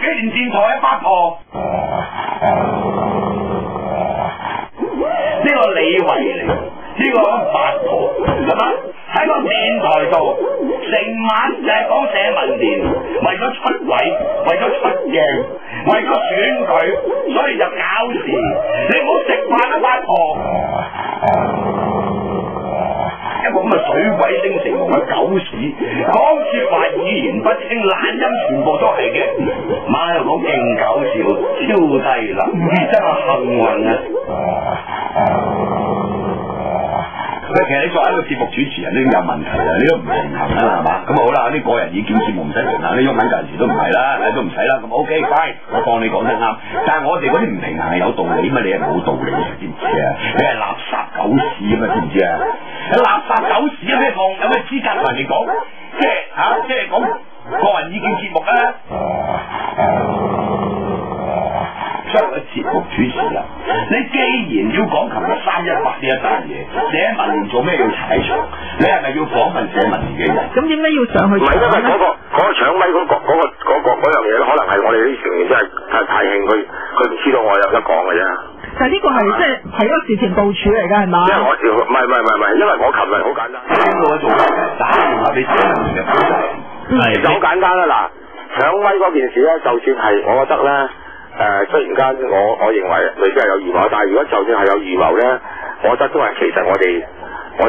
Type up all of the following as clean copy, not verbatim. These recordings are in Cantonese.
幾年電台啊，八婆。呢個李慧玲，呢個八婆，係嘛？喺個電台度，成晚就係講社民連，為咗出位，為咗出鏡，為咗選舉，所以就搞事。你唔好食飯啊，八婆！一個咁嘅水鬼精成龍嘅狗屎，講說話語言不清，懶音全部都係嘅。媽又講勁搞笑，超低能，真係幸運啊！其實你作為一個節目主持人都已經有問題啦，你都唔平衡啦，係嘛？咁好啦，啲個人意見節目唔使平衡，你毓民舊陣時都唔係啦，都唔使啦，咁 OK fine，我當你講得啱。但係我哋嗰啲唔平衡係有道理嘛？你係冇道理嘅，知唔知啊？你係垃圾狗屎啊嘛，知唔知啊？垃圾狗屎有咩放？有咩資格同人哋講？即係講個人意見節目啊？作為節目主持人，你既然要講琴日318呢一單嘢，社民連做咩要踩場？你係咪要訪問社民連嘅人？咁點解要上去？唔係因為嗰個搶咪嗰樣嘢咧，可能係我哋啲成員真係太興，佢唔知道我有得講嘅啫。但係呢個係即係一個事前部署嚟㗎，係嘛？因為我唔係，因為我琴日好簡單，邊個做打電話俾社民連嘅負責人？就好簡單啦。嗱，搶咪嗰件事咧，就算係我覺得咧。雖然間我認為未必係有預謀，但係如果就算係有預謀咧，我覺得都係其實我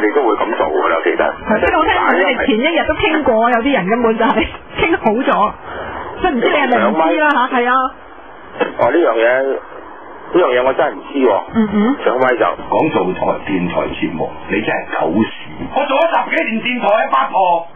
哋都會咁做㗎啦，其實。即係我聽你哋前一日都傾過，有啲人根本就係傾好咗，即係唔知你係咪唔知啦嚇？係啊。哦，呢樣嘢我真係唔知喎。搶咪就講做電台節目，你真係狗屎！我做咗10幾年電台啊，八婆。